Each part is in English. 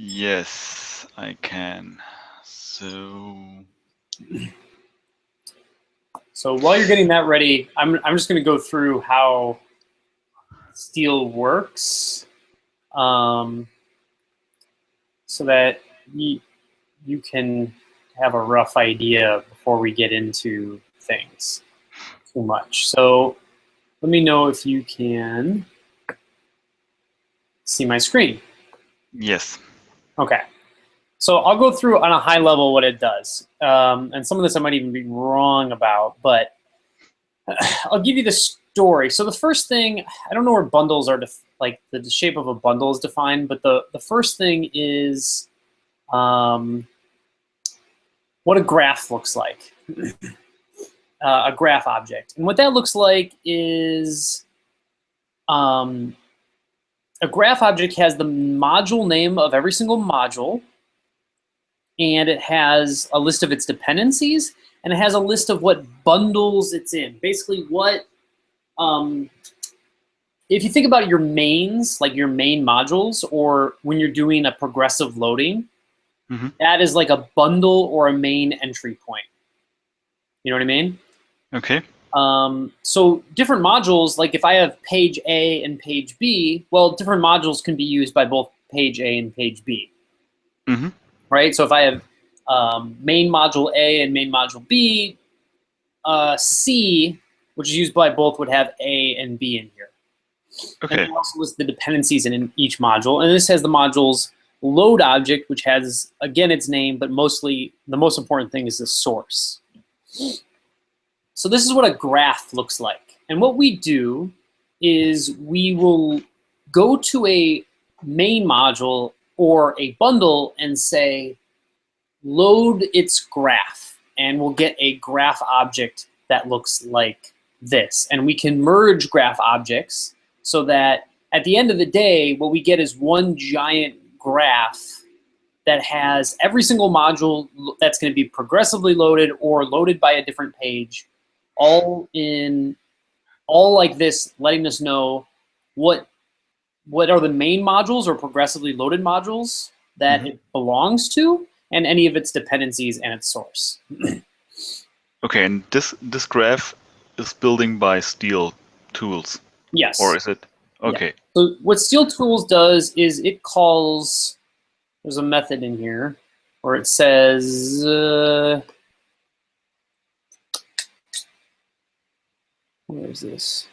Yes, I can. So while you're getting that ready, I'm just going to go through how steel works, so that you can have a rough idea before we get into things too much. So let me know if you can see my screen. yes. Okay. So I'll go through on a high level what it does. And some of this I might even be wrong about, but I'll give you the story. So the first thing, I don't know where bundles are, like the shape of a bundle is defined, but the first thing is what a graph looks like, a graph object. And what that looks like is a graph object has the module name of every single module, and it has a list of its dependencies, and it has a list of what bundles it's in. Basically, what if you think about your mains, like your main modules, or when you're doing a progressive loading, that is like a bundle or a main entry point. You know what I mean? Okay. So different modules, like if I have page A and page B, well, different modules can be used by both page A and page B. Right? So if I have main module A and main module B, C, which is used by both, would have A and B in here. Okay. And it also lists the dependencies in each module. And this has the module's load object, which has, again, its name, but mostly the most important thing is the source. So this is what a graph looks like. And what we do is we will go to a main module or a bundle and say, load its graph. And we'll get a graph object that looks like this. And we can merge graph objects so that at the end of the day, what we get is one giant graph that has every single module that's going to be progressively loaded or loaded by a different page, all like this, letting us know what are the main modules or progressively loaded modules that it belongs to, and any of its dependencies and its source. Okay, and this graph is building by Steel tools. Yes. Or is it? Okay. Yeah. So what Steel Tools does is it calls, there's a method in here where it says, where is this?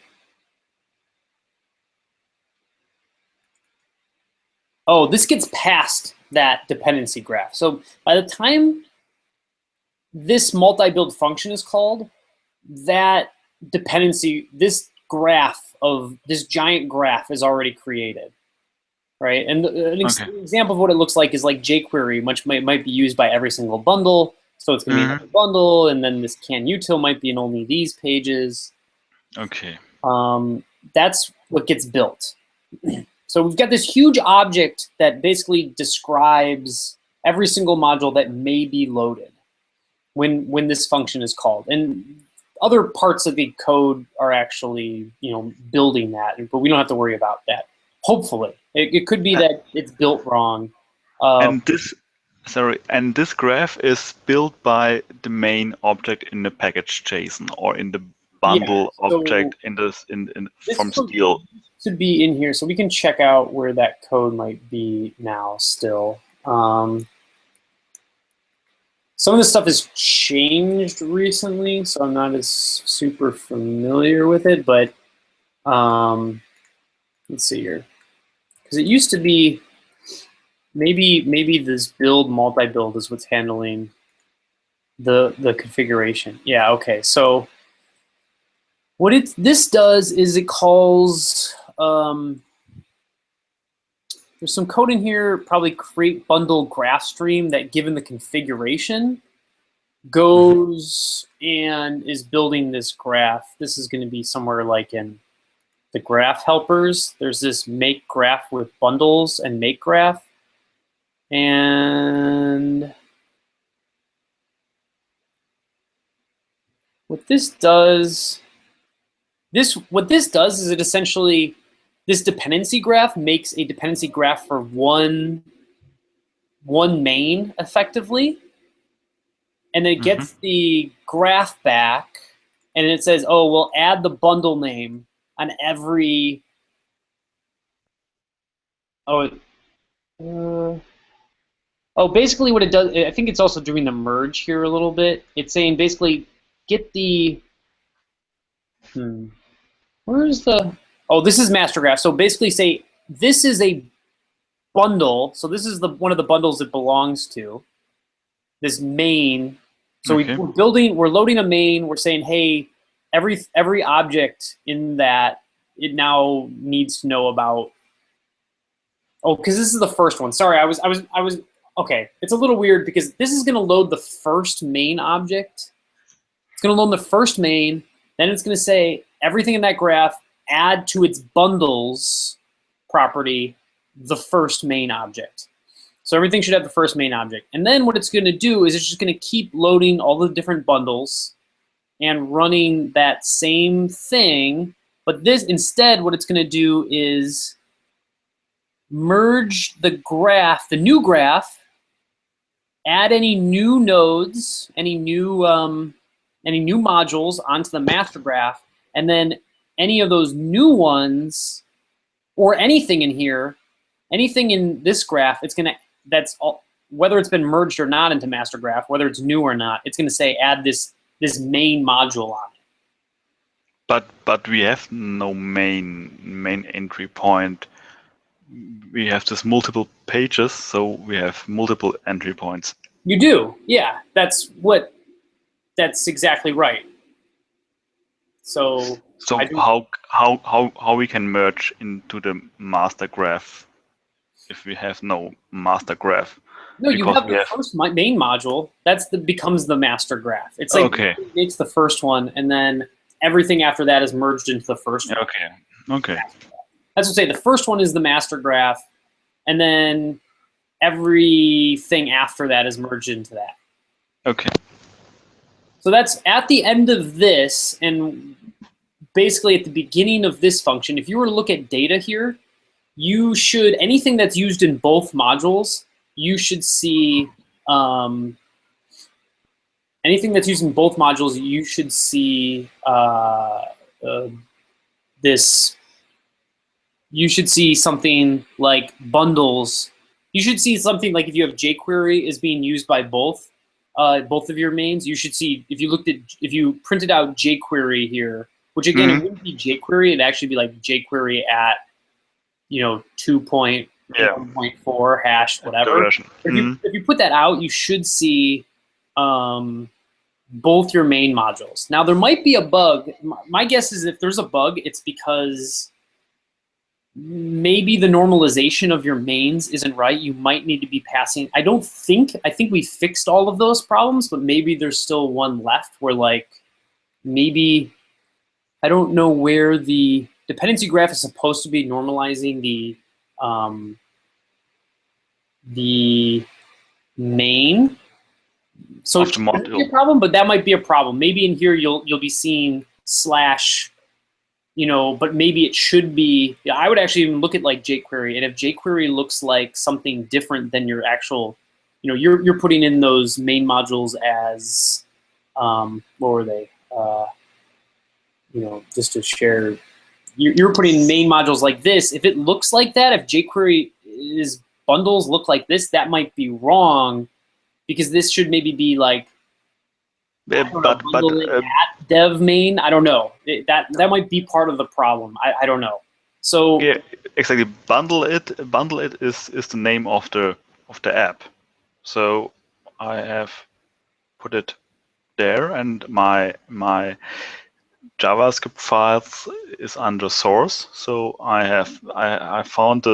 Oh, this gets past that dependency graph. So by the time this multi-build function is called, that dependency, this graph of this giant graph is already created, right? And an example of what it looks like is like jQuery, which might be used by every single bundle. So it's going to be another bundle, and then this can util might be in only these pages. Okay. That's what gets built. So we've got this huge object that basically describes every single module that may be loaded when this function is called. And other parts of the code are actually, building that, but we don't have to worry about that. Hopefully, it could be that it's built wrong. And this graph is built by the main object in the package JSON or in the bundle object from Steel. To be in here, so we can check out where that code might be now still. Some of this stuff has changed recently, so I'm not as super familiar with it, but let's see here. Because it used to be, maybe this build multi-build is what's handling the configuration. Yeah, okay, so what this does is it calls, there's some code in here, probably create bundle graph stream that, given the configuration, goes and is building this graph. This is going to be somewhere like in the graph helpers. There's this make graph with bundles and make graph. And what this does is it essentially, this dependency graph makes a dependency graph for one one main effectively, and it gets the graph back, and it says, oh, we'll add the bundle name on every. Basically what it does, I think it's also doing the merge here a little bit. It's saying basically get the. Where's the? Oh, this is master graph. So basically say this is a bundle. So this is one of the bundles it belongs to. This main. So we're loading a main. We're saying, hey, every object in that, it now needs to know about. Oh, because this is the first one. Sorry, I was okay. It's a little weird because this is going to load the first main object. It's going to load the first main. Then it's going to say everything in that graph, add to its bundles property the first main object. So everything should have the first main object. And then what it's going to do is it's just going to keep loading all the different bundles and running that same thing. But this instead, what it's going to do is merge the graph, the new graph, add any new nodes, any new modules onto the master graph, and then any of those new ones, or anything in here, anything in this graph, whether it's been merged or not into master graph, whether it's new or not, it's going to say add this main module on it. But we have no main entry point. We have just multiple pages, so we have multiple entry points. You do, yeah. That's exactly right. So how we can merge into the master graph if we have no master graph? No, you have the first main module. Becomes the master graph. It's like it makes the first one, and then everything after that is merged into the first one. Okay. That's what I say. The first one is the master graph, and then everything after that is merged into that. Okay. So that's at the end of this, and basically at the beginning of this function. If you were to look at data here, you should, anything that's used in both modules, you should see, anything that's used in both modules, you should see this. You should see something like bundles. You should see something like if you have jQuery is being used by both of your mains, you should see, if you printed out jQuery here, which again, it wouldn't be jQuery, it'd actually be like jQuery at, 2.1.4 hash, whatever. If you put that out, you should see both your main modules. Now, there might be a bug. My guess is if there's a bug, it's because maybe the normalization of your mains isn't right. You might need to be passing. I think we fixed all of those problems, but maybe there's still one left where maybe, I don't know where the dependency graph is supposed to be normalizing the main. So it shouldn't be a problem, but that might be a problem. Maybe in here you'll be seeing /, but maybe it should be. I would actually even look at like jQuery, and if jQuery looks like something different than your actual, you're putting in those main modules as, what were they? Just to share, you're putting main modules like this. If it looks like that, if jQuery is bundles look like this, that might be wrong, because this should maybe be like, at dev main. I don't know. That might be part of the problem. I don't know. So yeah, exactly. Bundle it is the name of the app. So I have put it there, and my JavaScript files is under source. So I found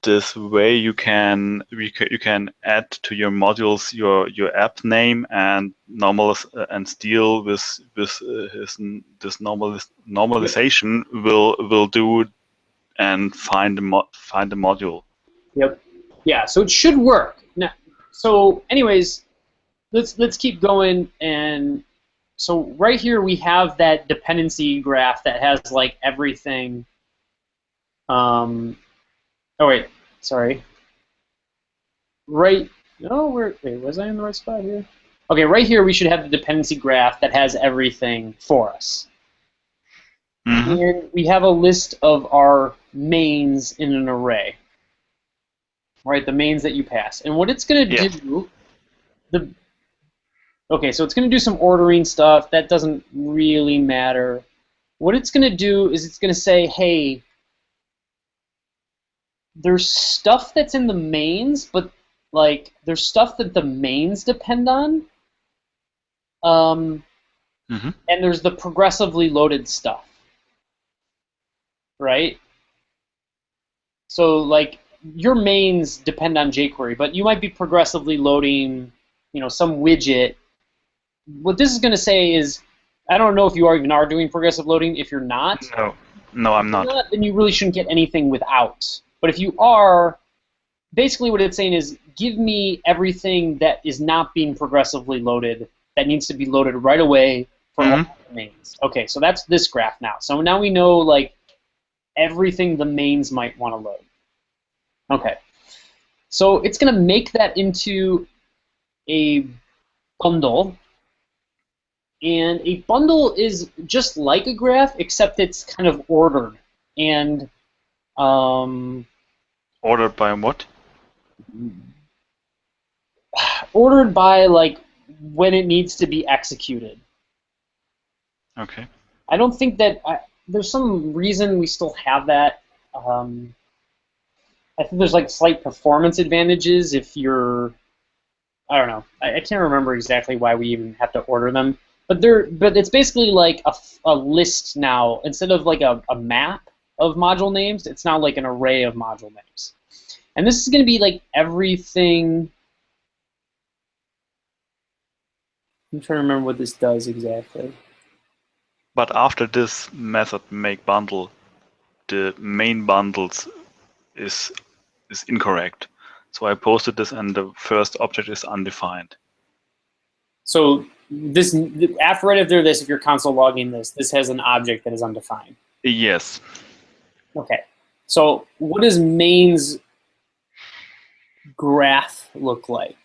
this way you can add to your modules your app name and steal this normalization will do and find the module. Yep. Yeah. So it should work. Now, so anyways, let's keep going. And so right here we have that dependency graph that has like everything. Oh wait, sorry. right. No, wait, was I in the right spot here? Okay, right here we should have the dependency graph that has everything for us. Mm-hmm. And we have a list of our mains in an array. Right, the mains that you pass. And what it's going to Yeah. do, okay, so it's going to do some ordering stuff. That doesn't really matter. What it's going to do is it's going to say, hey, there's stuff that's in the mains, but like there's stuff that the mains depend on. Mm-hmm. And there's the progressively loaded stuff, right? So like your mains depend on jQuery, but you might be progressively loading, some widget. What this is going to say is, I don't know if you even are doing progressive loading. If you're not, No, I'm not. then you really shouldn't get anything without. But if you are, basically what it's saying is, give me everything that is not being progressively loaded that needs to be loaded right away for all the mains. Okay, so that's this graph now. So now we know like everything the mains might want to load. Okay, so it's going to make that into a bundle. And a bundle is just like a graph, except it's kind of ordered. And Ordered by what? ordered by like when it needs to be executed. Okay. I don't think that there's some reason we still have that. I think there's like slight performance advantages if you're. I don't know. I can't remember exactly why we even have to order them. But it's basically like a list now. Instead of like a map of module names, it's now like an array of module names. And this is going to be like everything. I'm trying to remember what this does exactly. But after this method make bundle, the main bundles is incorrect. So I posted this and the first object is undefined. So this after right after this, if you're console logging this has an object that is undefined. Yes. Okay. So what does mains graph look like?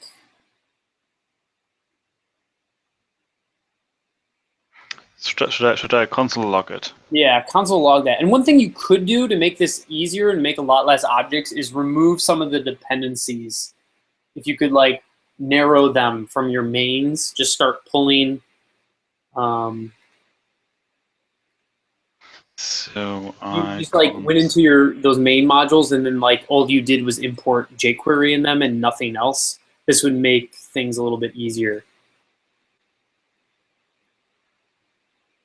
Should I console log it? Yeah, console log that. And one thing you could do to make this easier and make a lot less objects is remove some of the dependencies. If you could like narrow them from your mains, just start pulling. So You just like went into those main modules and then like all you did was import jQuery in them and nothing else. This would make things a little bit easier.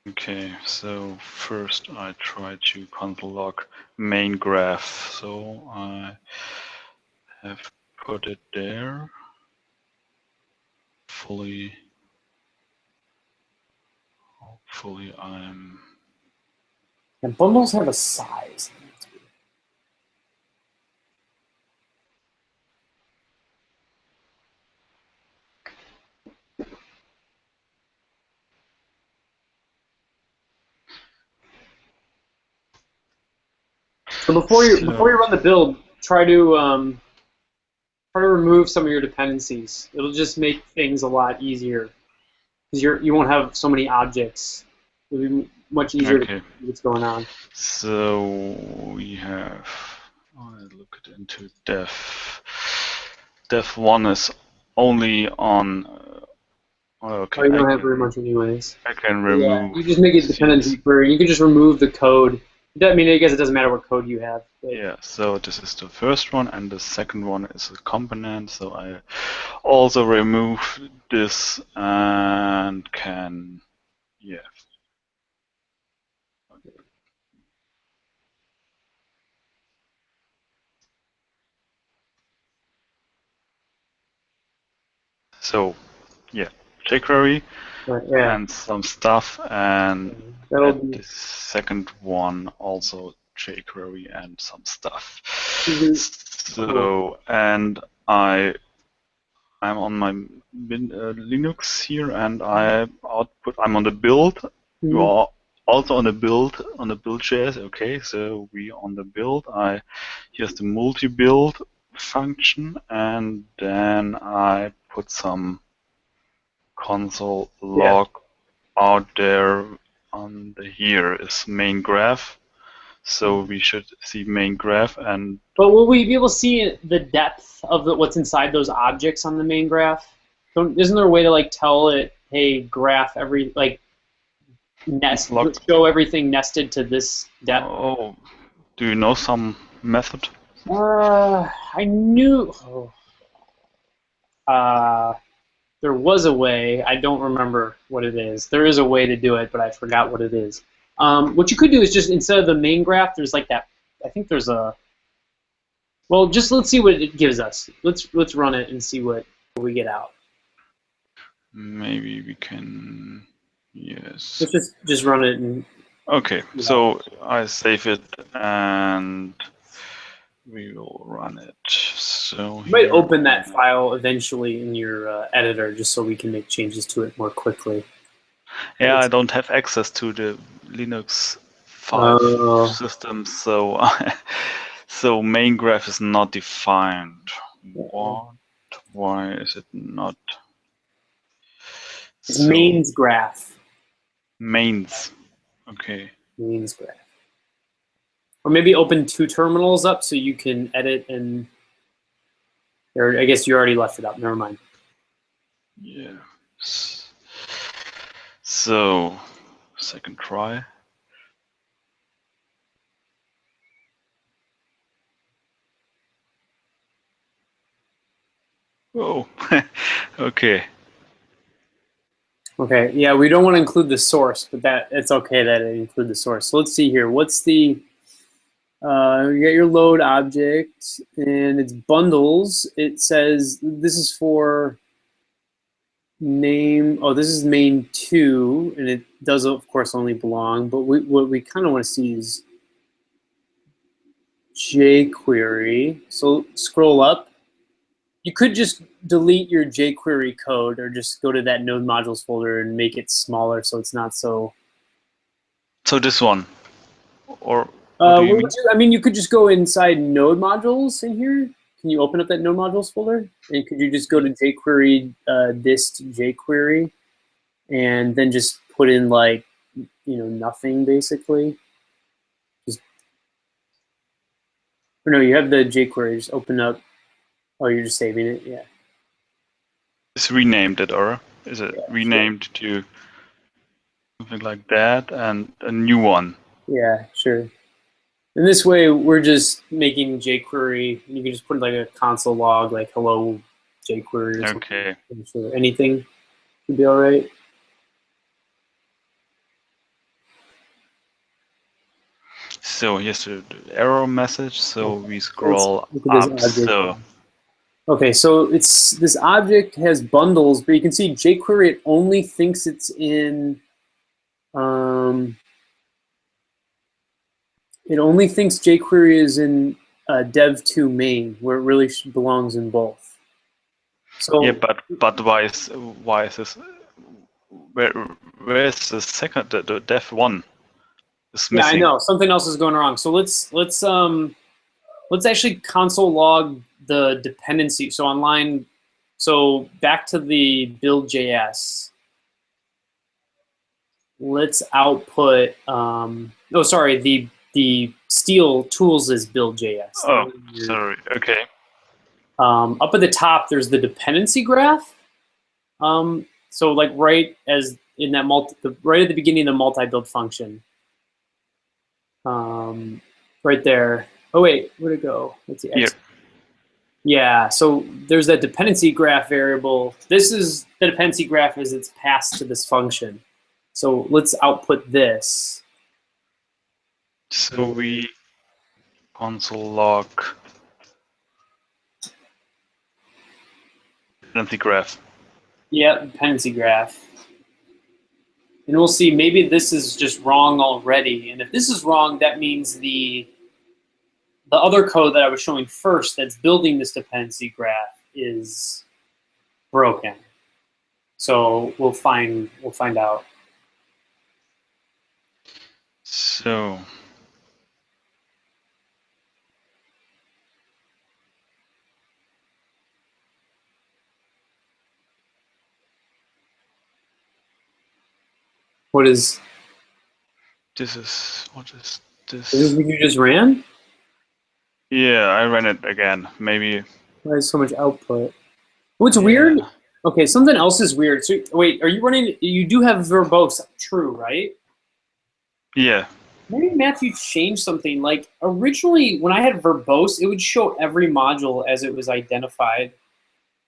Okay, so first I try to console log main graph. So I have put it there. Hopefully I'm. And bundles have a size. So before you run the build, try to remove some of your dependencies. It'll just make things a lot easier because you won't have so many objects. It'll be much easier to see what's going on. So we have. I look into def. Def 1 is only on. Okay, You don't have very much anyways. I can remove. Yeah, you just make it dependency free. You can just remove the code. I mean, I guess it doesn't matter what code you have. Yeah, so this is the first one, and the second one is a component. So I also remove this and can, yeah. So, yeah, jQuery and some stuff, and the second one also jQuery and some stuff. So, and I'm on my Linux here, and I'm on the build. You are also on the build.js. Okay, so we on the build. Here's the multi-build function, and then I put some console log out there. On the here is main graph, so we should see main graph. And but will we be able to see the depth of what's inside those objects on the main graph? Isn't there a way to like tell it, hey, graph every like nest show everything nested to this depth? Oh, do you know some method? I knew. There was a way. I don't remember what it is. There is a way to do it, but I forgot what it is. What you could do is just instead of the main graph, there's like that. I think there's a. Well, just let's see what it gives us. Let's run it and see what we get out. Maybe we can. Yes. Let's just run it and. Okay, so I save it and we will run it. So you might open that file eventually in your editor just so we can make changes to it more quickly. Yeah, I don't have access to the Linux 5 system, so so main graph is not defined. What? Why is it not? It's mains graph. Mains. Okay. Mains graph. Or maybe open two terminals up so you can edit and. Or I guess you already left it up. Never mind. Yeah. So, second try. Oh, okay. Okay, yeah, we don't want to include the source, but it's okay that it include the source. So let's see here. What's the, you got your load object, and it's bundles. It says this is for name, this is main 2, and it does, of course, only belong, but what we kind of want to see is jQuery. So scroll up. You could just delete your jQuery code or just go to that node modules folder and make it smaller so it's not so... So this one? Or I mean, you could just go inside node modules in here. Can you open up that node modules folder? And could you just go to jQuery, dist jQuery, and then just put in like, nothing basically? Or no, you have the jQuery, just open up. Oh, you're just saving it, yeah. It's renamed it, or is it renamed to something like that and a new one? Yeah, sure. And this way, we're just making jQuery. You can just put like a console log, like hello jQuery or okay. something. Sure. Anything would be all right. So here's the error message. So we scroll up. So okay, so it's this object has bundles, but you can see jQuery. It only thinks it's in. It only thinks jQuery is in dev2 main, where it really belongs in both. So yeah, but why is this? Where is the second the dev1? Is missing. Yeah, I know something else is going wrong. So let's actually console log the dependency. So online, so back to the build.js. Let's output. The Steel tools is build.js. Oh, sorry. Okay. Up at the top, there's the dependency graph. So like right as in that right at the beginning of the multi-build function. Right there. Oh wait, where'd it go? Let's see. Here. Yeah, so there's that dependency graph variable. This is the dependency graph as it's passed to this function. So let's output this. So we console log dependency graph. Yeah, dependency graph. And we'll see, maybe this is just wrong already. And if this is wrong, that means the other code that I was showing first that's building this dependency graph is broken. So we'll find out. So What is What is this? this? What you just ran? Yeah, I ran it again. Maybe. Why is so much output? What's weird? Yeah. Okay, something else is weird. So wait, are you running? You do have verbose, true, right? Yeah. Maybe Matthew changed something. Like originally, when I had verbose, it would show every module as it was identified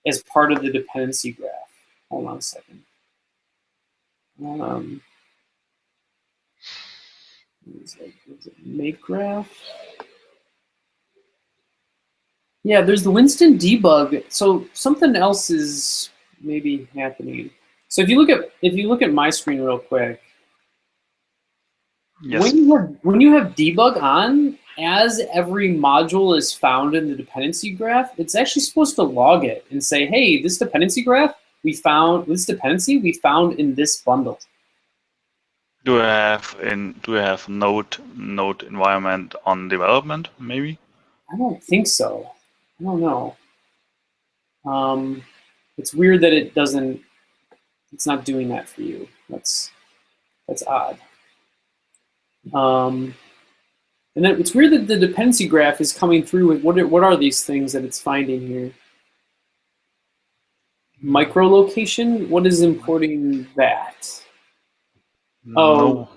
as part of the dependency graph. Hold on a second. Is it make graph? Yeah, there's the Winston debug. So something else is maybe happening. So if you look at my screen real quick, Yes. when you have debug on, as every module is found in the dependency graph, it's actually supposed to log it and say, hey, this dependency graph we found in this bundle. Do I have node environment on development? Maybe. I don't think so. I don't know. It's weird that it's not doing that for you. That's odd. And then it's weird that the dependency graph is coming through with what are these things that it's finding here? Microlocation? What is importing that? Oh, No.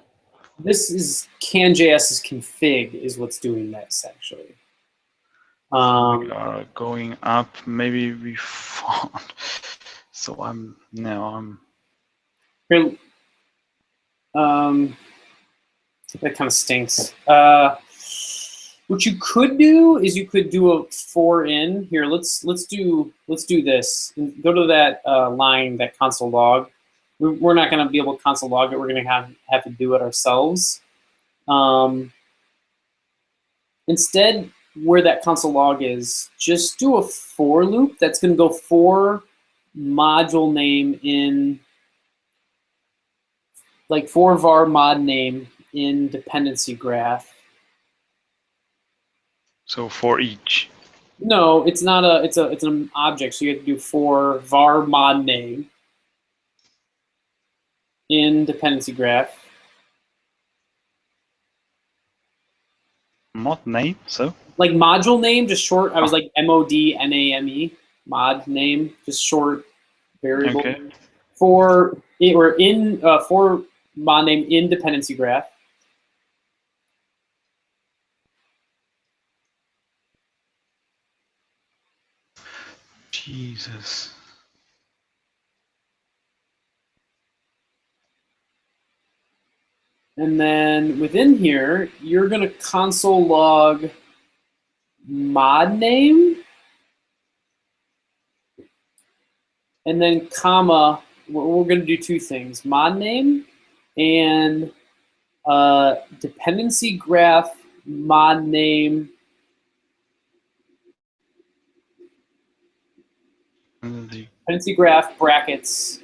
this is CanJS's config is what's doing this actually. We are going up. Maybe we found. So Here, that kind of stinks. What you could do is you could do a for in here. Let's do this. Go to that line, that console log. We're not going to be able to console log it. We're going to have to do it ourselves. Instead, where that console log is, just do a for loop that's going to go for module name in, like for var mod name in dependency graph. So for each. No, it's not a. It's an object. So you have to do for var mod name in dependency graph. Mod name. So. Like module name, just short. I was like modname, mod name, just short variable. Okay. For mod name in dependency graph. Jesus. And then within here, you're going to console log mod name, and then comma. We're going to do two things: mod name and dependency graph mod name. Dependency graph brackets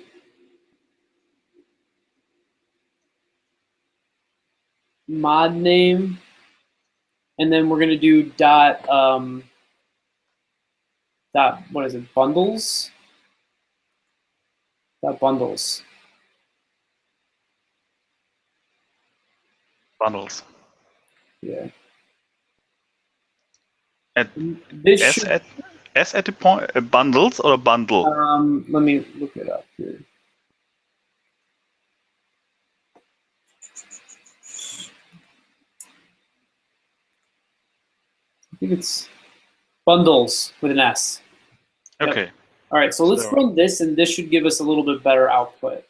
mod name, and then we're going to do dot what is it, bundles, dot bundles. Bundles. Yeah. At This S should, at the point bundles or a bundle? let me look it up here. I think it's bundles with an S. Yep. Okay. All right, so let's run this, and this should give us a little bit better output.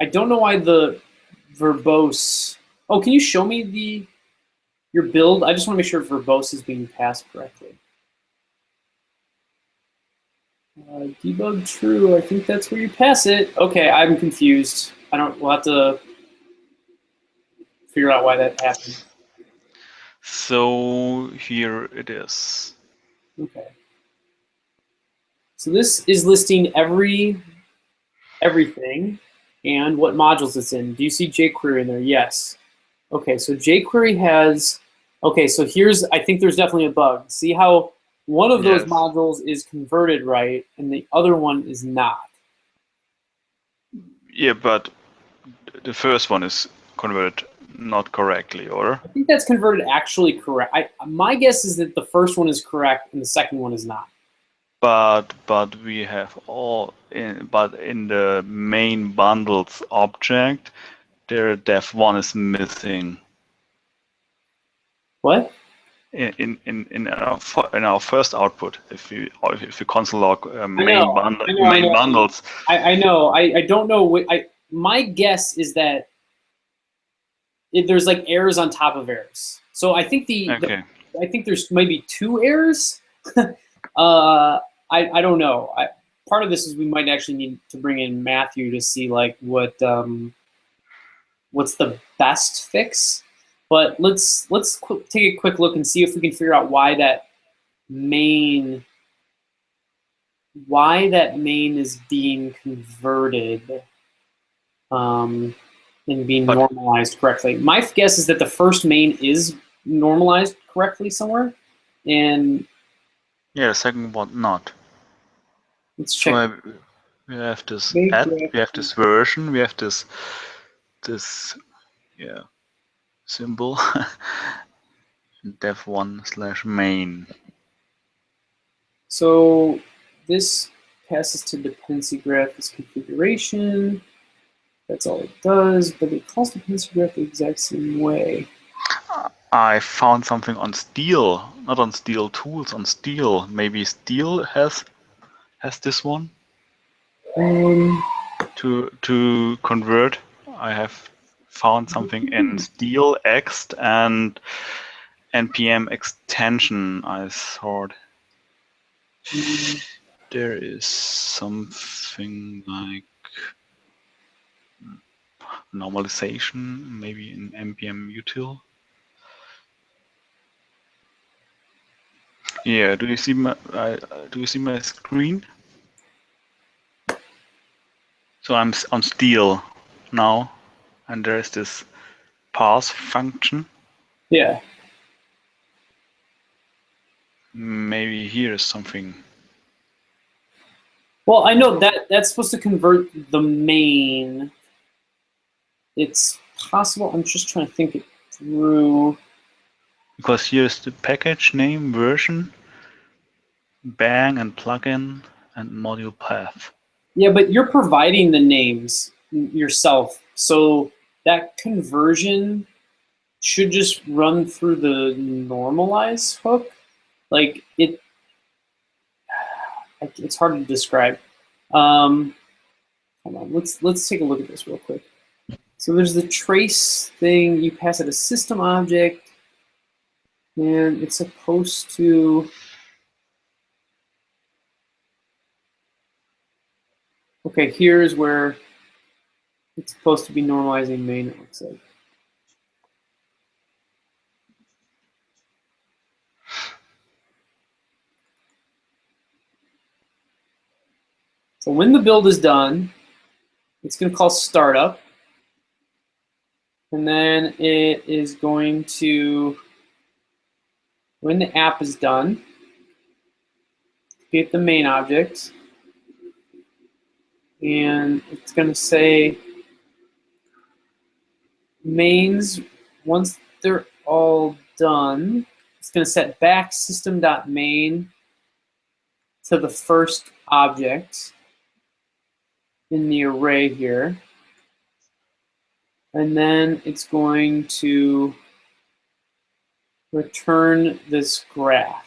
I don't know why the verbose. Oh, can you show me your build? I just want to make sure verbose is being passed correctly. Debug true. I think that's where you pass it. Okay, I'm confused. We'll have to figure out why that happened. So here it is. Okay. So this is listing everything and what modules it's in. Do you see jQuery in there? Yes. Okay, so jQuery has, okay, so I think there's definitely a bug. See how one of those modules is converted right and the other one is not? Yeah, but the first one is converted not correctly, or? I think that's converted actually correct. My guess is that the first one is correct and the second one is not. But we have but in the main bundles object, there def1 is missing. What? In our first output, if you console log main I know. bundles. I know. I don't know. My guess is that there's like errors on top of errors. So I think Okay. I think there's maybe 2 errors. I don't know. Part of this is we might actually need to bring in Matthew to see like what's the best fix. But let's take a quick look and see if we can figure out why that main is being converted and being normalized correctly. My guess is that the first main is normalized correctly somewhere, and Yeah, the second one not. let's check. So we have this Make add, graph. we have this version, we have this symbol def1/main. So this passes to dependency graph this configuration. That's all it does, but it calls dependency graph the exact same way. I found something on Steel, not on Steel Tools, on Steel. Maybe Steel has this one to convert. I have found something in Steel Ext and npm extension. I thought there is something like normalization, maybe in npm util. Yeah, do you see my screen? So I'm on Steel now, and there is this parse function. Yeah. Maybe here is something. Well, I know that's supposed to convert the main. It's possible. I'm just trying to think it through. Because here's the package name, version, bang and plugin, and module path. Yeah, but you're providing the names yourself, so that conversion should just run through the normalize hook. Like it's hard to describe. Hold on, let's take a look at this real quick. So there's the trace thing. You pass it a system object, and it's supposed to. Okay, here's where it's supposed to be normalizing main. It looks like. So when the build is done, it's going to call startup. And then it is going to, when the app is done, create the main object. And it's going to say mains, once they're all done, it's going to set back system.main to the first object in the array here. And then it's going to return this graph.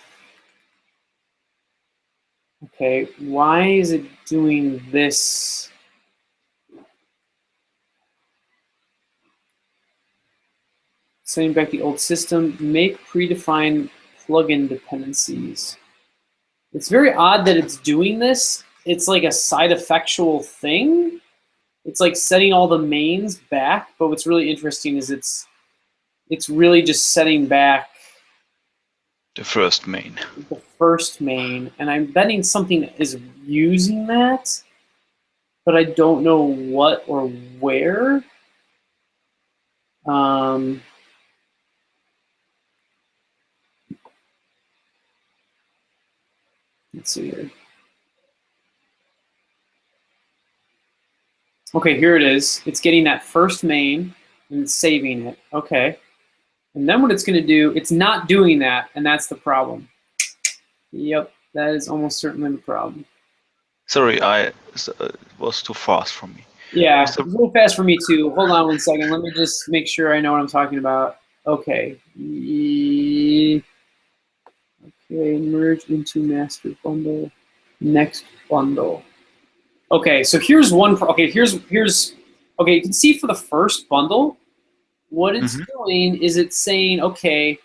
Okay, why is it doing this? Sending back the old system, make predefined plugin dependencies. It's very odd that it's doing this. It's like a side effectual thing. It's like setting all the mains back, but what's really interesting is it's really just setting back The first main. the first main, and I'm betting something is using that, but I don't know what or where. Let's see here. Okay, here it is. It's getting that first main and it's saving it. Okay. And then what it's going to do, it's not doing that, and that's the problem. Yep, that is almost certainly the problem. Sorry, it was too fast for me. Yeah, So, it's a little fast for me too. Hold on one second. Let me just make sure I know what I'm talking about. Okay. Okay, merge into master bundle. Next bundle. Okay, so here's one. Okay, here's. Okay, you can see for the first bundle, what it's doing is it's saying, okay,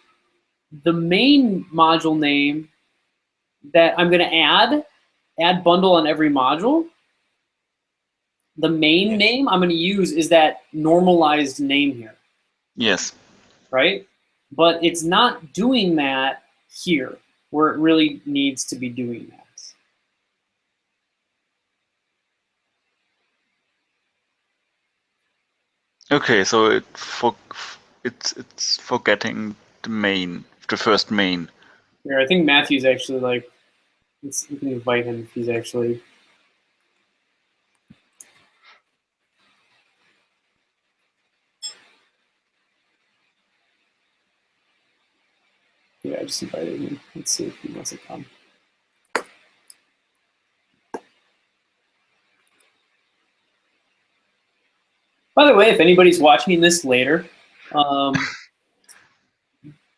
the main module name that I'm going to add bundle on every module. The main name I'm going to use is that normalized name here. yes. Right? But it's not doing that here, where it really needs to be doing that. Okay, so it's forgetting the first main. Here, I think Matthew's actually like, you can invite him if he's actually. Yeah, I just invited him. Let's see if he wants to come. By the way, if anybody's watching this later,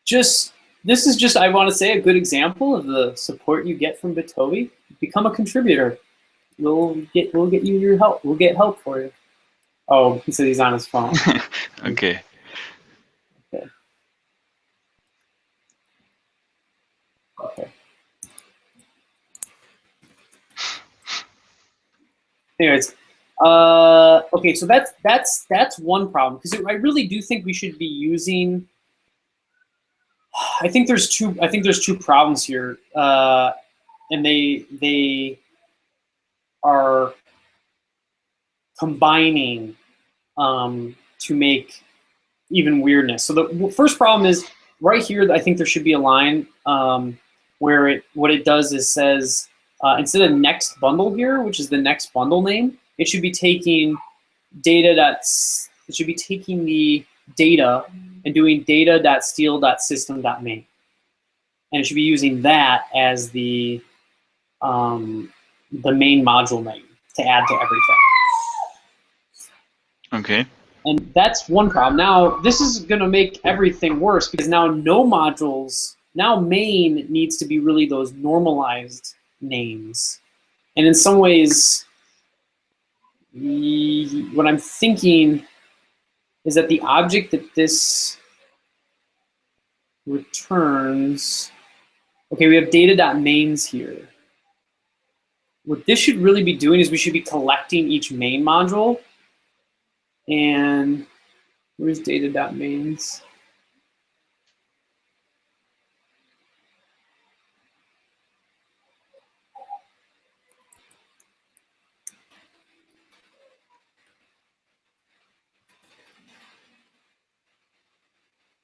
this is just, I want to say, a good example of the support you get from Bitovi. Become a contributor. We'll get you your help. We'll get help for you. Oh, he said he's on his phone. Okay. Okay. Okay. Anyways, okay, so that's one problem because I really do think we should be using. I think there's two problems here, and they are combining to make even weirdness. So the first problem is right here. I think there should be a line where what it does is says instead of next bundle here, which is the next bundle name, it should be taking it should be taking the data and doing data.steal.system.main. And it should be using that as the main module name to add to everything. Okay. And that's one problem. Now, this is going to make everything worse because now no modules, now main needs to be really those normalized names. And in some ways, what I'm thinking is that the object that this returns, okay, we have data.mains here. What this should really be doing is we should be collecting each main module. And where's data.mains?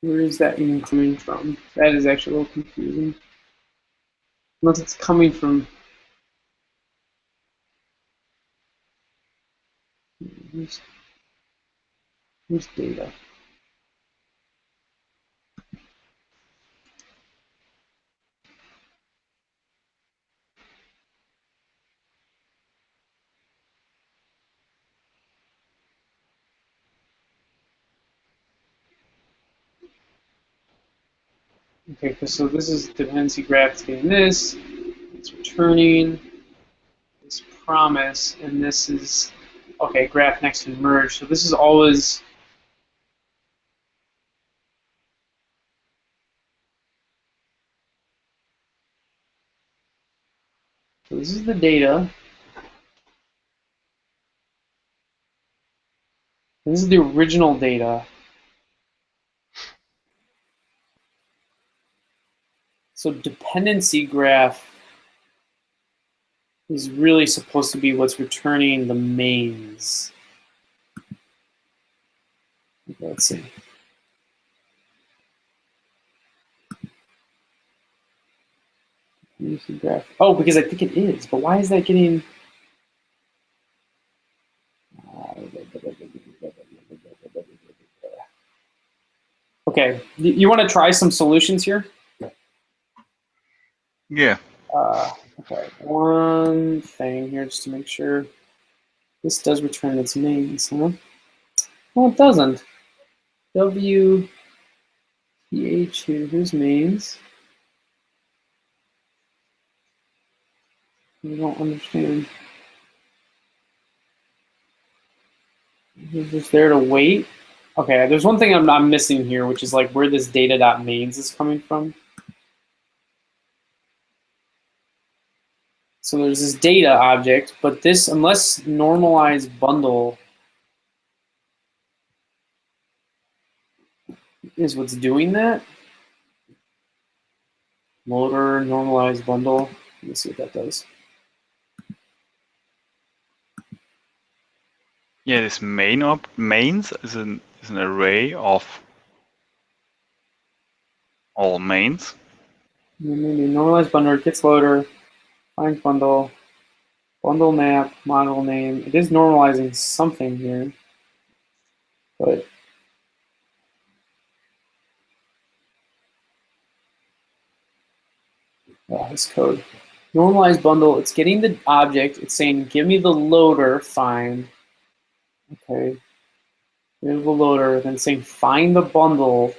Where is that even coming from? That is actually a little confusing. Unless it's coming from. Where's data? Okay, so this is dependency graph. It's getting this. It's returning this promise, and this is okay. Graph next to merge. So this is always. So this is the data. This is the original data. So dependency graph is really supposed to be what's returning the mains. Okay, let's see. Dependency graph. Oh, because I think it is. But why is that getting? Okay, you want to try some solutions here? Yeah. Okay, one thing here just to make sure. This does return its mains, huh? Well, it doesn't. W PH here, here's mains. I don't understand. It's just there to wait. Okay, there's one thing I'm missing here, which is like where this data.mains is coming from. So there's this data object, but this, unless normalize bundle is what's doing that. Loader, normalize bundle. Let me see what that does. Yeah, this mains is an array of all mains. Maybe normalize bundle, gets loader, finds bundle, bundle map, model name. It is normalizing something here, but this code. Normalize bundle, it's getting the object, it's saying, give me the loader, find. Okay. Give the loader, then saying, find the bundle.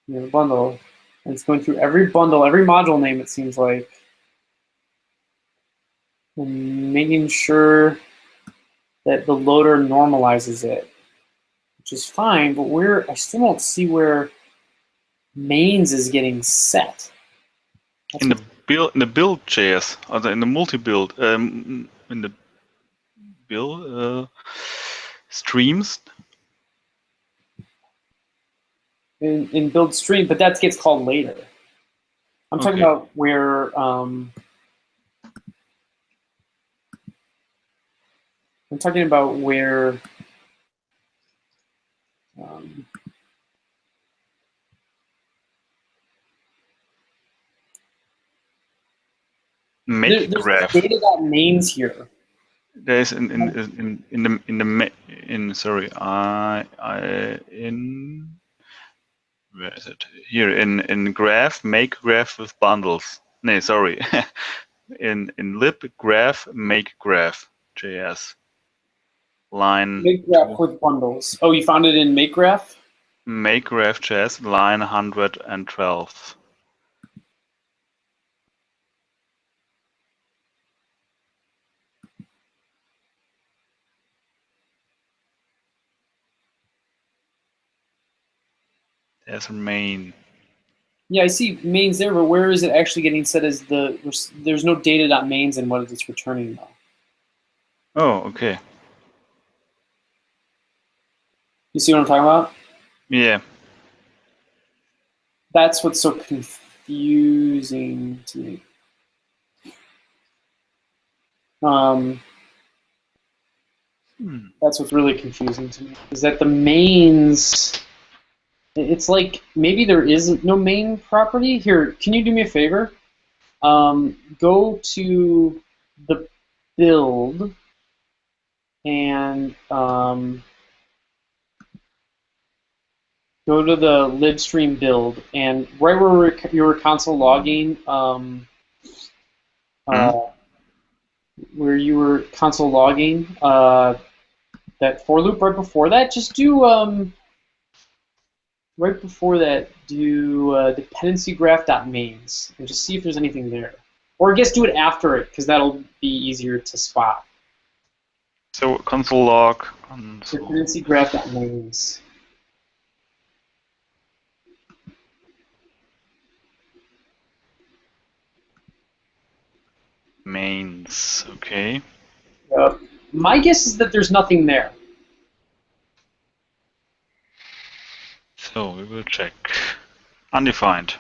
The bundle. And it's going through every bundle, every module name, it seems like. And making sure that the loader normalizes it, which is fine, but I still don't see where mains is getting set. In the build JS, or in the multi-build, in the build streams. In build stream, but that gets called later. I'm talking about where I'm talking about where Make there's graph. data.mains here. There's in where is it? Here in graph, make graph with bundles. No, sorry. in lib graph, make graph JS. Line Make graph with bundles. Oh, you found it in make graph? Make graph JS, line 112. There's a main. Yeah, I see mains there, but where is it actually getting set as there's no data.mains in what it's returning though. Oh, okay. You see what I'm talking about? Yeah. That's what's so confusing to me. That's what's really confusing to me, is that the mains, it's like maybe there is no main property. Here, can you do me a favor? Go to the build and go to the libstream build, and right where you were console logging, where you were console logging, that for loop right before that, just do right before that, do dependency graph.mains and just see if there's anything there. Or I guess do it after it, because that'll be easier to spot. So console log. Dependency graph.mains. Mains, okay. My guess is that there's nothing there. So we will check. Undefined.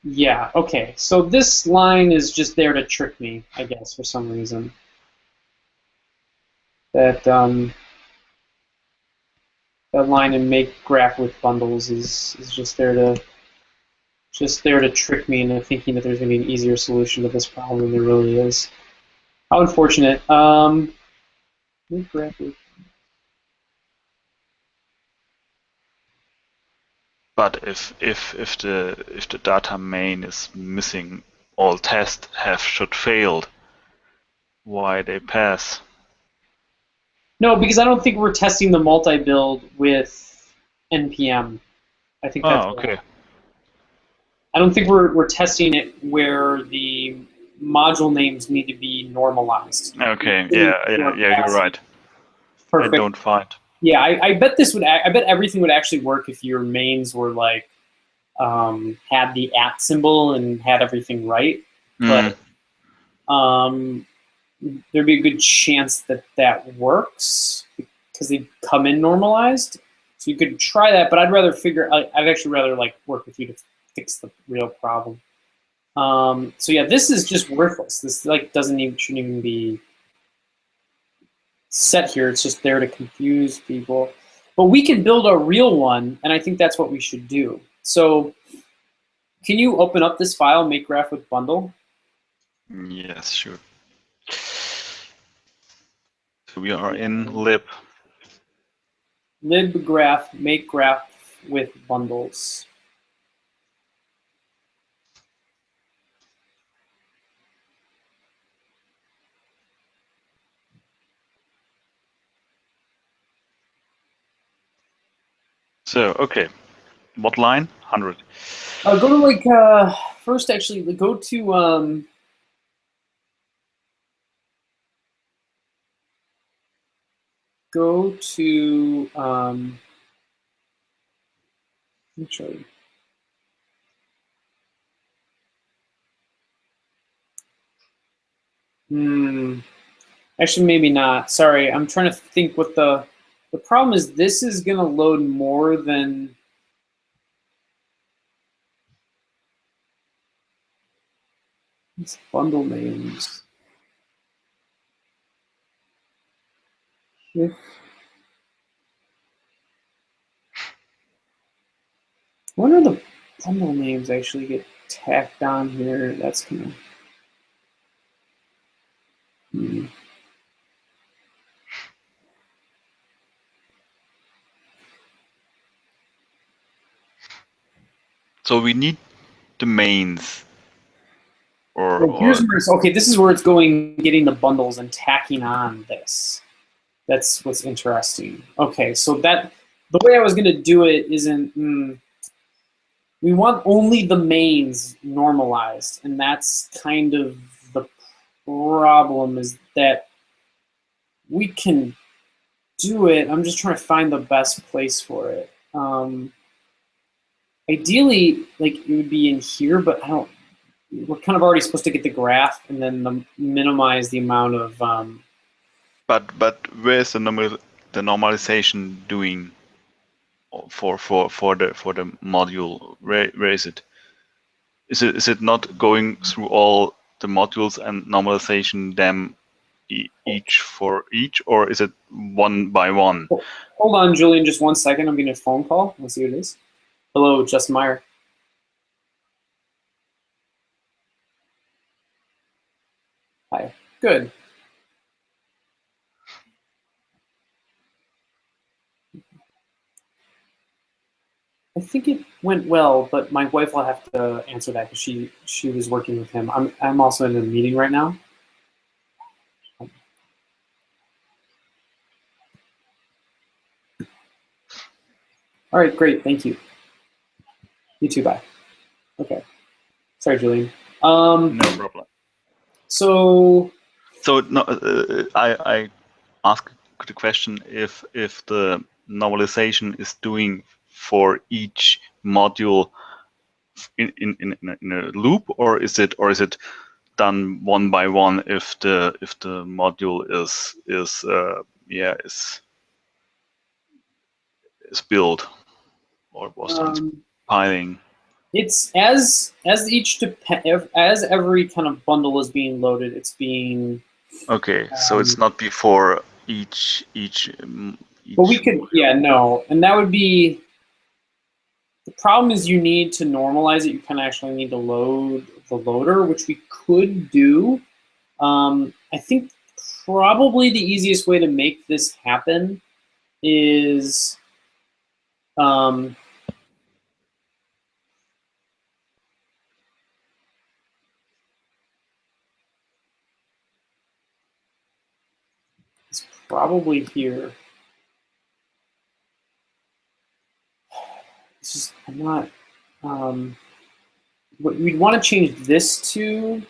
Yeah, okay. So this line is just there to trick me, I guess, for some reason. That that line in make graph with bundles is just there to trick me into thinking that there's going to be an easier solution to this problem than there really is. How unfortunate. Make graph with But if the data main is missing, all tests should failed. Why they pass? No, because I don't think we're testing the multi-build with npm. I think that's Oh, okay. I don't think we're testing it where the module names need to be normalized. Okay. Yeah. You're right. Perfect. I don't find. Yeah, I bet this would. I bet everything would actually work if your mains were like had the @ symbol and had everything right. But there'd be a good chance that that works because they come in normalized. So you could try that, but I'd actually rather like work with you to fix the real problem. So yeah, this is just worthless. This like shouldn't even be set here. It's just there to confuse people. But we can build a real one, and I think that's what we should do. So can you open up this file, make graph with bundle? Yes, sure. So we are in lib. Lib graph, make graph with bundles. So okay, what line? 100. Go to like first actually go to let me show you. Actually, maybe not. Sorry, I'm trying to think what the problem is. This is going to load more than these bundle names. If when are the bundle names actually get tacked on here? That's gonna. So we need the mains. Okay, this is where it's going, getting the bundles and tacking on this. That's what's interesting. Okay, so the way I was going to do it isn't. We want only the mains normalized, and that's kind of the problem. Is that we can do it. I'm just trying to find the best place for it. Ideally, like it would be in here, but I don't. We're kind of already supposed to get the graph and then minimize the amount of. But where's the normalization doing for the module? Where is it? Is it not going through all the modules and normalization them each for each, or is it one by one? Hold on, Julian, just 1 second. I'm getting a phone call. Let's see what it is. Hello, Justin Meyer. Hi. Good. I think it went well, but my wife will have to answer that because she was working with him. I'm also in a meeting right now. All right, great. Thank you. You too. Bye. Okay. Sorry, Julian. No problem. So no, I ask the question if the normalization is doing for each module in a loop, or is it done one by one if the module is built or was transpiling? it's as every kind of bundle is being loaded, it's being. Okay, so it's not before each. But we could, yeah, no, and that would be. The problem is you need to normalize it. You kind of actually need to load the loader, which we could do. I think probably the easiest way to make this happen is probably here. It's just, I'm not, what we'd want to change this to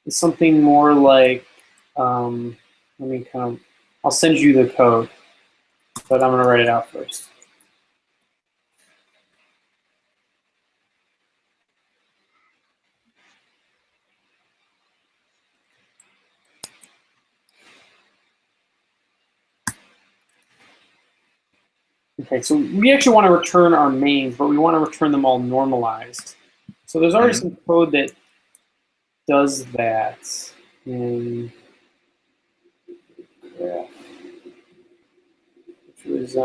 is something more like, let me I'll send you the code, but I'm gonna write it out first. Okay, so we actually want to return our mains, but we want to return them all normalized. So there's already some code that does that in graph, which was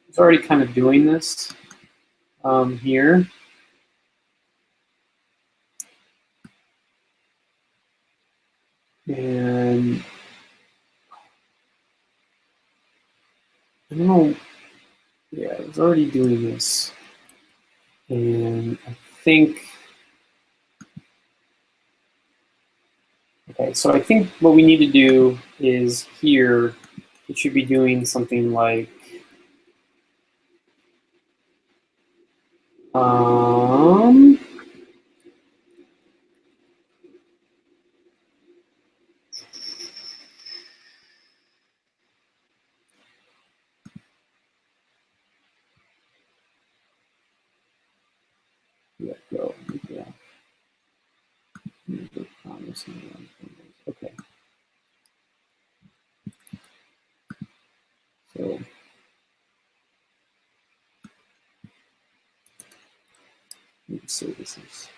it's already kind of doing this here. And I don't know, yeah, it's already doing this. And I think, okay, so I think what we need to do is here, it should be doing something like, yeah, go, yeah. Okay. So let's say this is.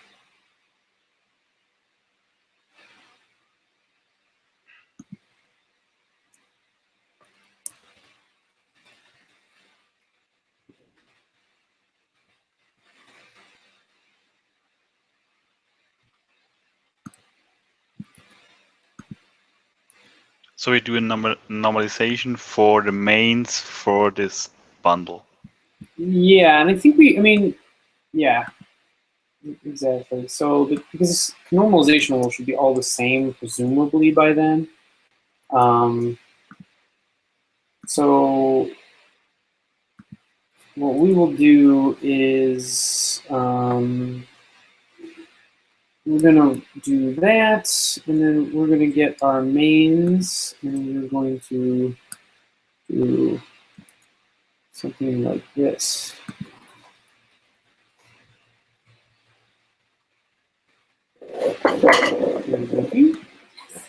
So we do a normalization for the mains for this bundle. Yeah, and I think yeah, exactly. So because normalization should be all the same, presumably by then. So what we will do is we're gonna do that, and then we're gonna get our mains, and we're going to do something like this.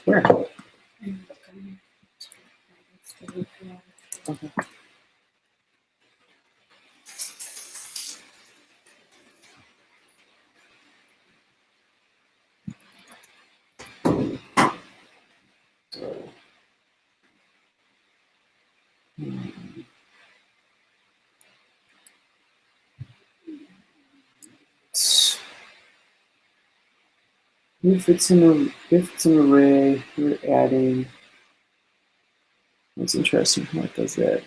Where? Okay. If it's an array, we're adding. That's interesting how it does that.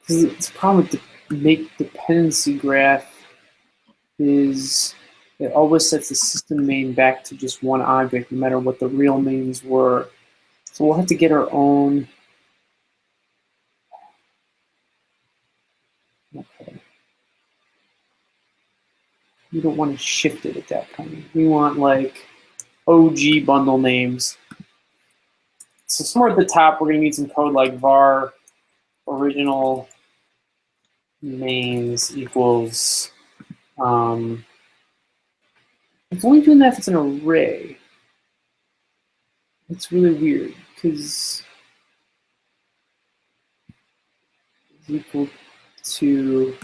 Because it's a problem with the make dependency graph is it always sets the system main back to just one object, no matter what the real mains were. So we'll have to get our own. Okay. We don't want to shift it at that point. We want like OG bundle names. So somewhere at the top, we're going to need some code like var original mains equals. It's only doing that if it's an array. It's really weird because it's equal to.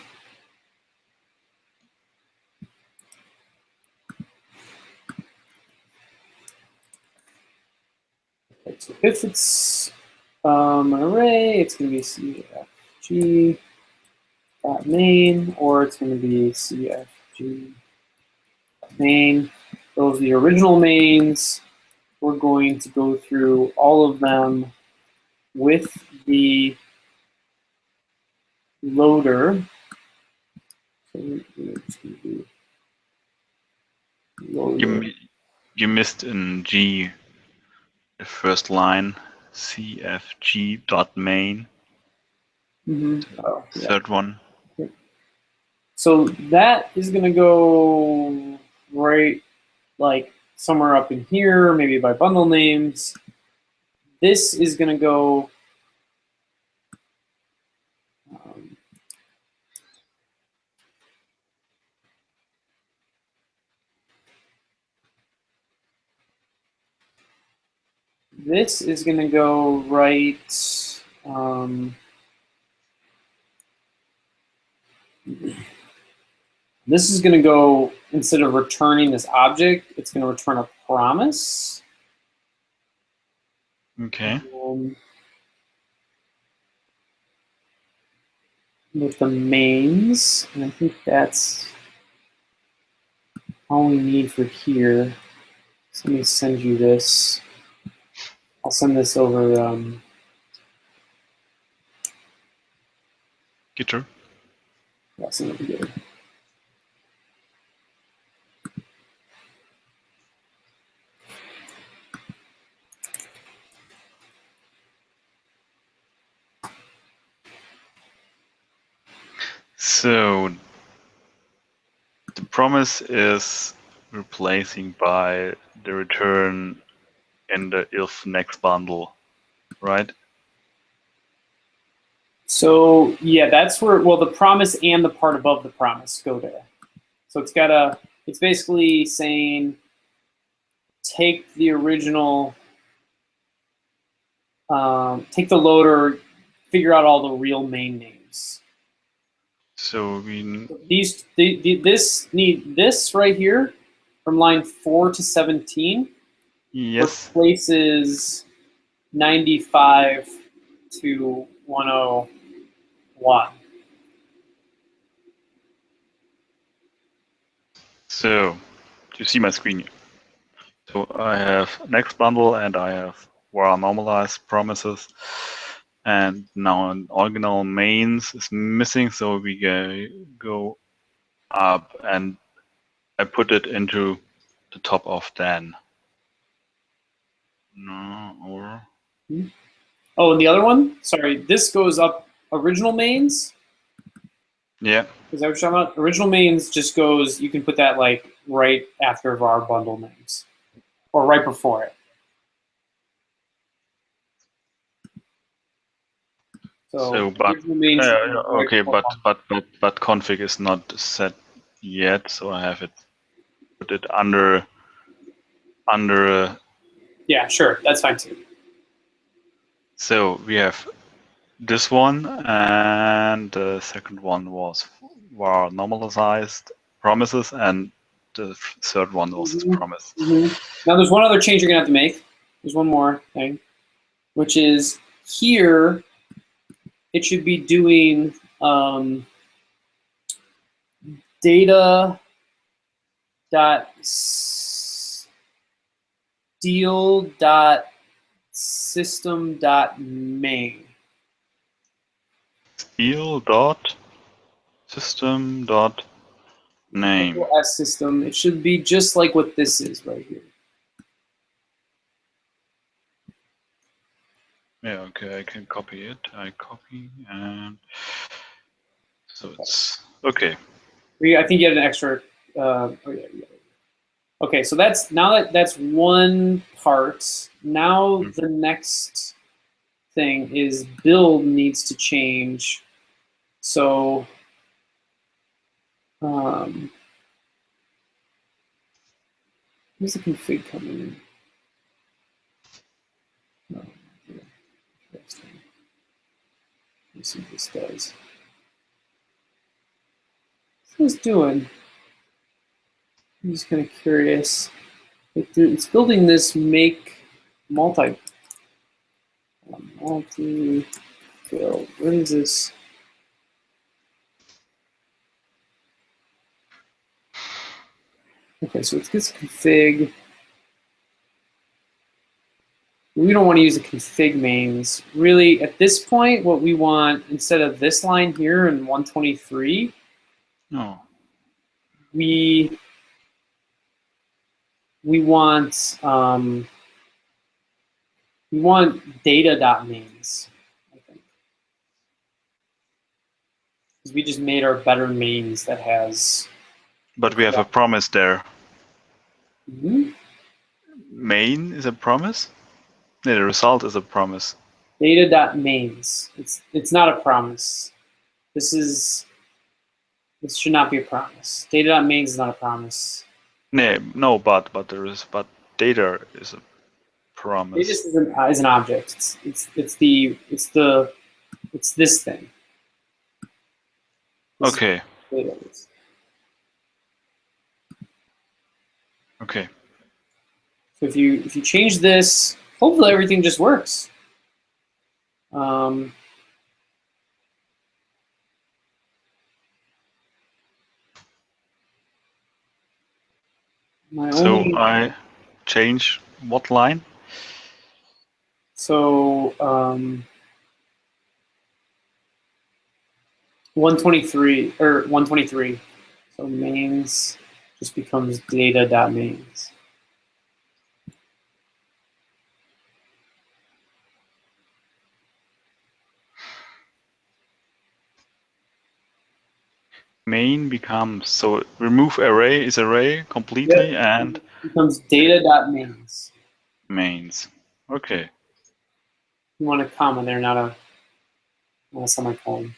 So if it's an array, it's going to be CFG main, or it's going to be CFG main. Those are the original mains. We're going to go through all of them with the loader. So we're just going to do You missed in G, the first line, cfg.main. Oh, yeah. Third one. So that is going to go right, like somewhere up in here, maybe by bundle names. This is going to go. This is going to go right. This is going to go, instead of returning this object, it's going to return a promise. Okay. With the mains, and I think that's all we need for here. So let me send you this. I'll send this over. Gitter. Yeah, send it together. So the promise is replacing by the return in the if next bundle, right? So yeah, that's where, well, the promise and the part above the promise go there. So it's got a, it's basically saying, take the original, take the loader, figure out all the real main names. So we this right here from line 4 to 17 replaces 95 to 101. So you see my screen here. So I have next bundle and I have var normalized promises. And now an original mains is missing, so we go up and I put it into the top of then. No, or Oh, and the other one? Sorry, this goes up original mains. yeah. Is that what you're talking about? Original mains just goes, you can put that like right after var bundle names. Or right before it. So but okay, but config is not set yet, so I have it put it under yeah, sure, that's fine too. So we have this one, and the second one was var normalized promises, and the third one was this promise. Now there's one other change you're gonna have to make. There's one more thing, which is here it should be doing data dot steal dot system dot main. Steal dot system dot name. S system. It should be just like what this is right here. Yeah, okay, I can copy it. I copy and so it's okay. I think you had an extra. Oh yeah. Okay, so that's now that's one part. Now the next thing is build needs to change. So where's the config coming in? Oh, yeah. Interesting. Let's see what this does. What's this doing? I'm just kind of curious. It's building this make multi build. What is this? Okay, so it gets config. We don't want to use the config mains. Really, at this point, what we want, instead of this line here in 123, we we want data.mains, I think. Because we just made our better mains that has. But we have a promise there. Mm-hmm. Main is a promise? Yeah, the result is a promise. Data.mains. It's not a promise. This should not be a promise. Data.mains is not a promise. No, but data is a promise. Data is an object. It's this thing. This Okay. data is. Okay. So if you change this, hopefully everything just works. I change what line? So 123 or 123. So mains just becomes data.mains. Main becomes, so remove array is array completely, Yep. and It becomes data.mains. mains. Okay. You want a comma there, not a semicolon.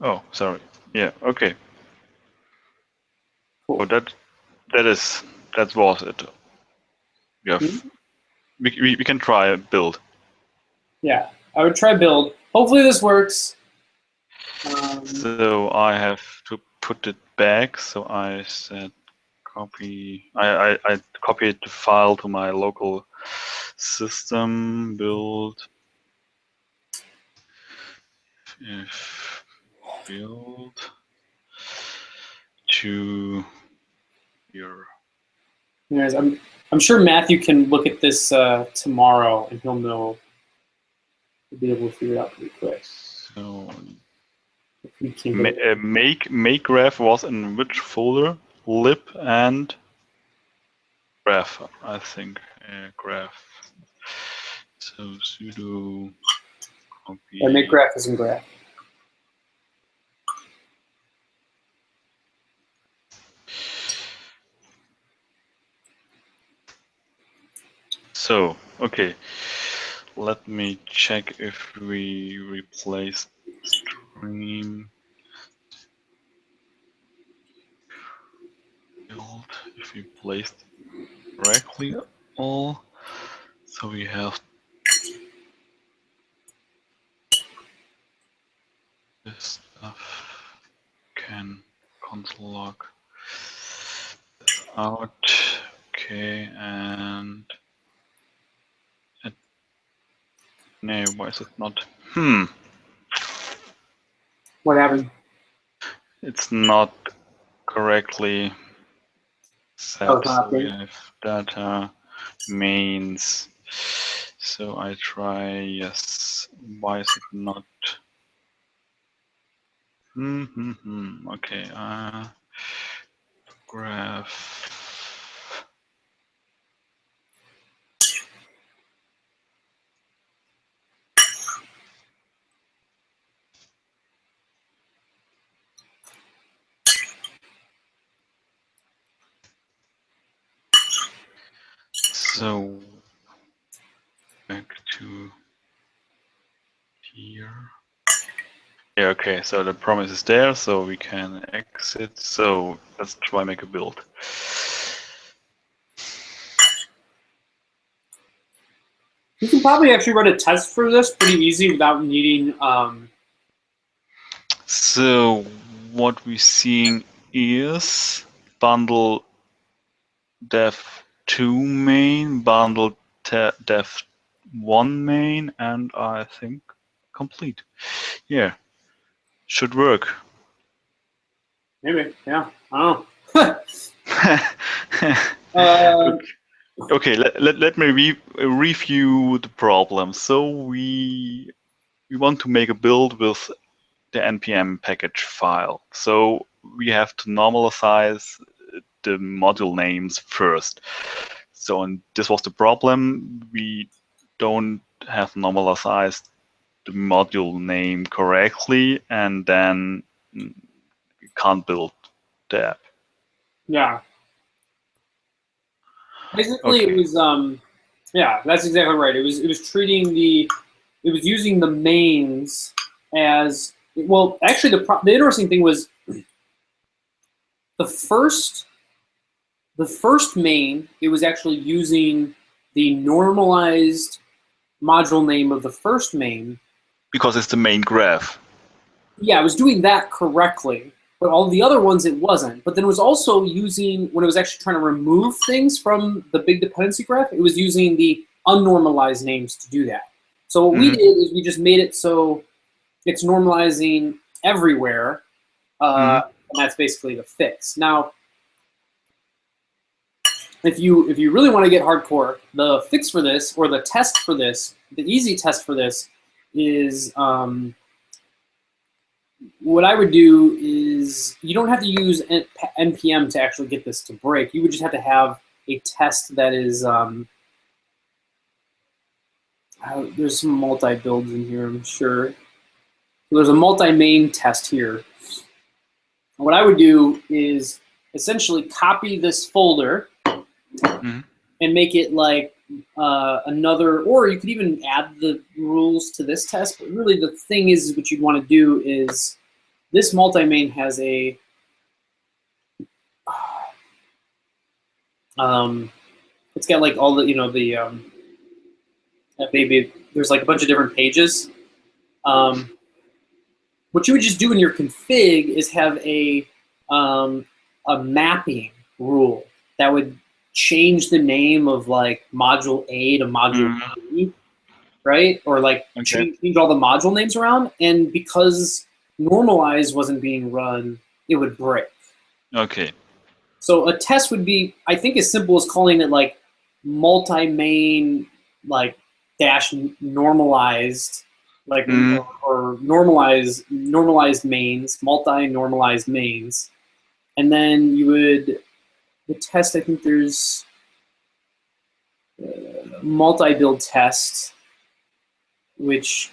Oh, sorry. Yeah. Okay. Cool. Oh, that was it. We can try a build. Yeah, I would try build. Hopefully this works. So I have to put it back. So I said copy. I copied the file to my local system. Build. If build to your. Anyways, I'm sure Matthew can look at this tomorrow, and he'll be able to figure it out pretty quick. So make graph was in which folder? Lib and graph, I think. Graph. So sudo copy. Make graph is in graph. So okay, let me check if we replace stream build, if we placed correctly all. So we have this stuff, can console log this out. Okay, and no, why is it not? What happened? It's not correctly set. So we have data mains. So I try, yes. Why is it not? Okay. Graph. So back to here. Yeah, okay, so the promise is there, so we can exit. So let's try make a build. You can probably actually run a test for this pretty easy without needing. So what we're seeing is bundle dev2 main, bundle dev1 main, and I think complete. Yeah, should work. Maybe, yeah. I don't know. Okay, let me review the problem. So we want to make a build with the npm package file. So we have to normalize the module names first. So, and this was the problem. We don't have normalized the module name correctly, and then we can't build the app. Yeah. Basically, Okay. it was yeah, that's exactly right. It was using the mains as well. Actually, the interesting thing was the first main. It was actually using the normalized module name of the first main. Because it's the main graph. Yeah, I was doing that correctly, but all the other ones it wasn't. But then it was also using, when it was actually trying to remove things from the big dependency graph, it was using the unnormalized names to do that. So what we did is we just made it so it's normalizing everywhere, and that's basically the fix. Now, if you really want to get hardcore, the fix for this, or the test for this, the easy test for this is what I would do is you don't have to use npm to actually get this to break. You would just have to have a test that is there's some multi-builds in here, I'm sure. So there's a multi-main test here. What I would do is essentially copy this folder and make it like another, or you could even add the rules to this test, but really the thing is what you'd want to do is this multi-main has a it's got like all the, you know, the maybe there's like a bunch of different pages. What you would just do in your config is have a mapping rule that would change the name of like module A to module B, right? Or like change all the module names around. And because normalize wasn't being run, it would break. Okay. So a test would be, I think, as simple as calling it like multi-main, like dash normalized, like or normalized mains, multi-normalized mains, and then you would the test. I think there's multi-build test, which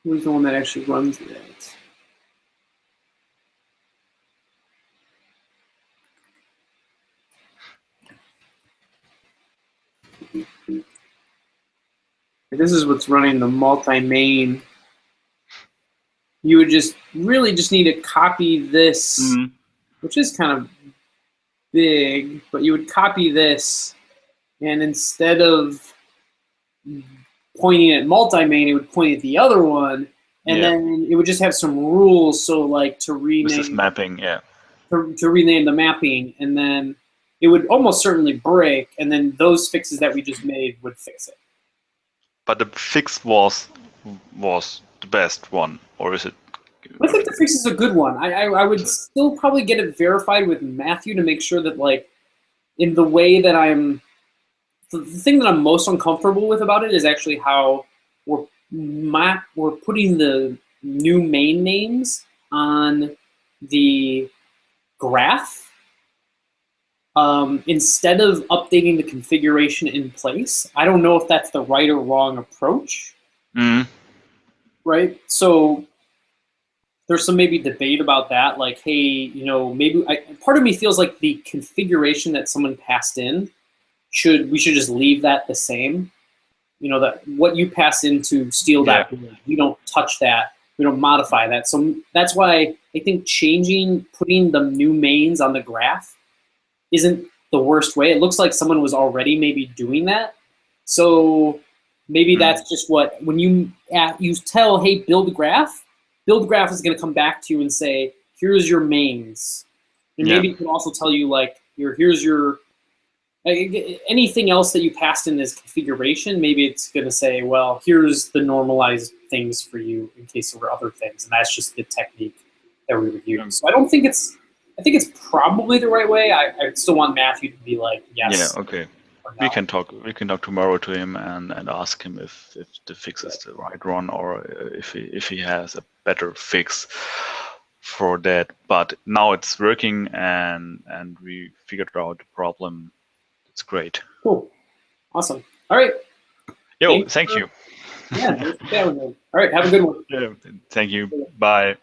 who's the one that actually runs that? This is what's running the multi-main. You would just really just need to copy this, which is kind of big, but you would copy this, and instead of pointing at multi-main, it would point at the other one, and then it would just have some rules. So like to rename this is mapping, to rename the mapping, and then it would almost certainly break, and then those fixes that we just made would fix it. But the fix was the best one, or is it? I think the fix is a good one. I would still probably get it verified with Matthew to make sure that, like, in the way that I'm, the thing that I'm most uncomfortable with about it is actually how we're putting the new main names on the graph instead of updating the configuration in place. I don't know if that's the right or wrong approach. Right? So there's some maybe debate about that. Like, hey, you know, maybe part of me feels like the configuration that someone passed in we should just leave that the same. You know, that what you pass into steel.build, you don't touch that. We don't modify that. So that's why I think putting the new mains on the graph isn't the worst way. It looks like someone was already maybe doing that. So maybe that's just what, when you tell, hey, build graph is going to come back to you and say, here's your mains. And maybe it can also tell you, like, here's your, anything else that you passed in this configuration, maybe it's going to say, well, here's the normalized things for you in case there were other things. And that's just the technique that we would use. So I think it's probably the right way. I still want Matthew to be like, yes. Yeah, okay. we can talk tomorrow to him and ask him if the fix is the right one, or if he has a better fix for that. But now it's working, and we figured out the problem. It's great. Cool. Awesome. All right. Yo, thank you. Yeah, thanks for chatting with me. All right, have a good one. Yeah, thank you. Bye.